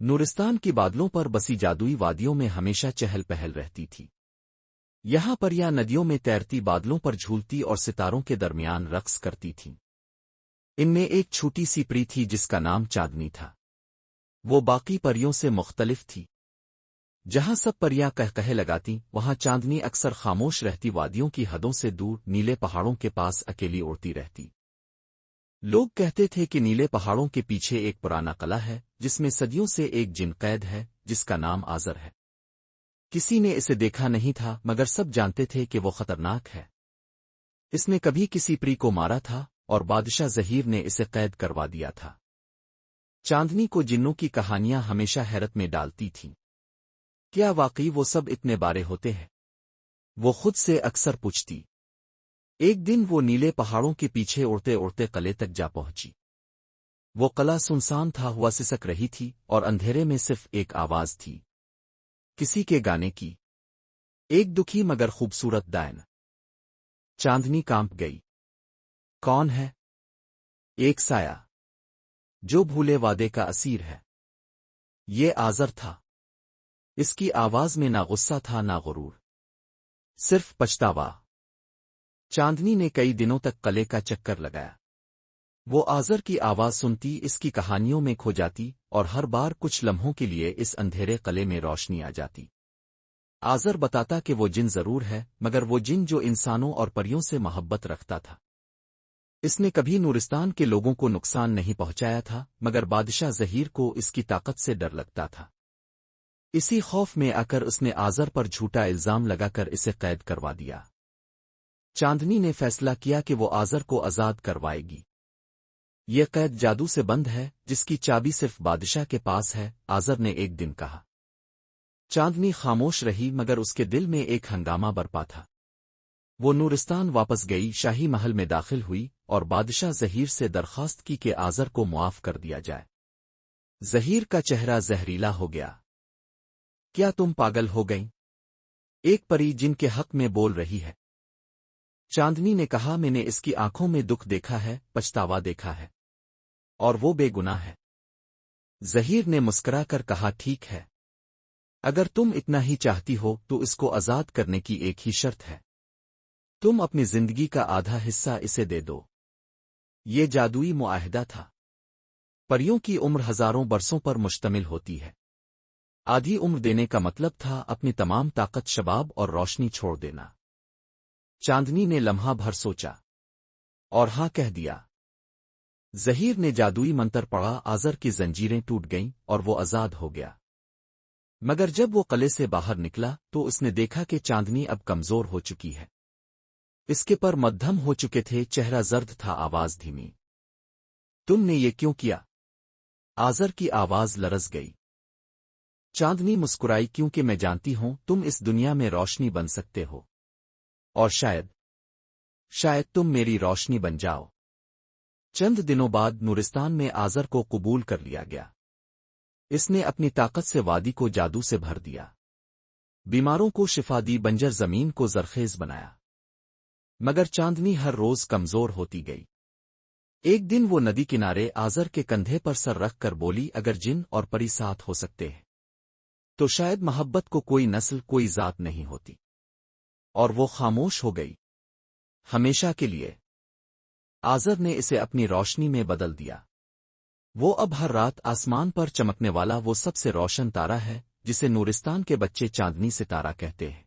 نورستان کی بادلوں پر بسی جادوئی وادیوں میں ہمیشہ چہل پہل رہتی تھی۔ یہاں پر یا ندیوں میں تیرتی، بادلوں پر جھولتی اور ستاروں کے درمیان رقص کرتی تھیں۔ ان میں ایک چھوٹی سی پری تھی جس کا نام چاندنی تھا۔ وہ باقی پریوں سے مختلف تھی۔ جہاں سب پریاں کہے لگاتیں، وہاں چاندنی اکثر خاموش رہتی، وادیوں کی حدوں سے دور نیلے پہاڑوں کے پاس اکیلی اڑتی رہتی۔ لوگ کہتے تھے کہ نیلے پہاڑوں کے پیچھے ایک پرانا قلعہ ہے جس میں صدیوں سے ایک جن قید ہے جس کا نام آزر ہے۔ کسی نے اسے دیکھا نہیں تھا مگر سب جانتے تھے کہ وہ خطرناک ہے۔ اس نے کبھی کسی پری کو مارا تھا اور بادشاہ زہیر نے اسے قید کروا دیا تھا۔ چاندنی کو جنوں کی کہانیاں ہمیشہ حیرت میں ڈالتی تھیں۔ کیا واقعی وہ سب اتنے بارے ہوتے ہیں؟ وہ خود سے اکثر پوچھتی۔ ایک دن وہ نیلے پہاڑوں کے پیچھے اڑتے اڑتے قلعے تک جا پہنچی۔ وہ قلعہ سنسان تھا، ہوا سسک رہی تھی اور اندھیرے میں صرف ایک آواز تھی، کسی کے گانے کی، ایک دکھی مگر خوبصورت دائن۔ چاندنی کانپ گئی۔ کون ہے؟ ایک سایہ جو بھولے وعدے کا اسیر ہے۔ یہ آزر تھا۔ اس کی آواز میں نہ غصہ تھا نہ غرور، صرف پچھتاوا۔ چاندنی نے کئی دنوں تک قلعے کا چکر لگایا۔ وہ آزر کی آواز سنتی، اس کی کہانیوں میں کھو جاتی اور ہر بار کچھ لمحوں کے لیے اس اندھیرے قلعے میں روشنی آ جاتی۔ آزر بتاتا کہ وہ جن ضرور ہے مگر وہ جن جو انسانوں اور پریوں سے محبت رکھتا تھا۔ اس نے کبھی نورستان کے لوگوں کو نقصان نہیں پہنچایا تھا مگر بادشاہ زہیر کو اس کی طاقت سے ڈر لگتا تھا۔ اسی خوف میں آ کر اس نے آزر پر جھوٹا الزام لگا کر اسے قید کروا دیا۔ چاندنی نے فیصلہ کیا کہ وہ آزر کو آزاد کروائے گی۔ یہ قید جادو سے بند ہے جس کی چابی صرف بادشاہ کے پاس ہے، آزر نے ایک دن کہا۔ چاندنی خاموش رہی مگر اس کے دل میں ایک ہنگامہ برپا تھا۔ وہ نورستان واپس گئی، شاہی محل میں داخل ہوئی اور بادشاہ زہیر سے درخواست کی کہ آزر کو معاف کر دیا جائے۔ زہیر کا چہرہ زہریلا ہو گیا۔ کیا تم پاگل ہو گئیں؟ ایک پری جن کے حق میں بول رہی ہے۔ چاندنی نے کہا، میں نے اس کی آنکھوں میں دکھ دیکھا ہے، پچھتاوا دیکھا ہے، اور وہ بے گناہ ہے۔ زہیر نے مسکرا کر کہا، ٹھیک ہے، اگر تم اتنا ہی چاہتی ہو تو اس کو آزاد کرنے کی ایک ہی شرط ہے، تم اپنی زندگی کا آدھا حصہ اسے دے دو۔ یہ جادوئی معاہدہ تھا۔ پریوں کی عمر ہزاروں برسوں پر مشتمل ہوتی ہے۔ آدھی عمر دینے کا مطلب تھا اپنی تمام طاقت، شباب اور روشنی چھوڑ دینا۔ چاندنی نے لمحہ بھر سوچا اور ہاں کہہ دیا۔ زہیر نے جادوئی منتر پڑھا، آزر کی زنجیریں ٹوٹ گئیں اور وہ آزاد ہو گیا۔ مگر جب وہ قلعے سے باہر نکلا تو اس نے دیکھا کہ چاندنی اب کمزور ہو چکی ہے۔ اس کے پر مدھم ہو چکے تھے، چہرہ زرد تھا، آواز دھیمی۔ تم نے یہ کیوں کیا؟ آزر کی آواز لرز گئی۔ چاندنی مسکرائی، کیونکہ میں جانتی ہوں تم اس دنیا میں روشنی بن سکتے ہو، اور شاید تم میری روشنی بن جاؤ۔ چند دنوں بعد نورستان میں آزر کو قبول کر لیا گیا۔ اس نے اپنی طاقت سے وادی کو جادو سے بھر دیا، بیماروں کو شفا دی، بنجر زمین کو زرخیز بنایا۔ مگر چاندنی ہر روز کمزور ہوتی گئی۔ ایک دن وہ ندی کنارے آزر کے کندھے پر سر رکھ کر بولی، اگر جن اور پری ساتھ ہو سکتے ہیں تو شاید محبت کو کوئی نسل، کوئی ذات نہیں ہوتی۔ اور وہ خاموش ہو گئی، ہمیشہ کے لیے۔ آزر نے اسے اپنی روشنی میں بدل دیا۔ وہ اب ہر رات آسمان پر چمکنے والا وہ سب سے روشن تارا ہے جسے نورستان کے بچے چاندنی ستارہ کہتے ہیں۔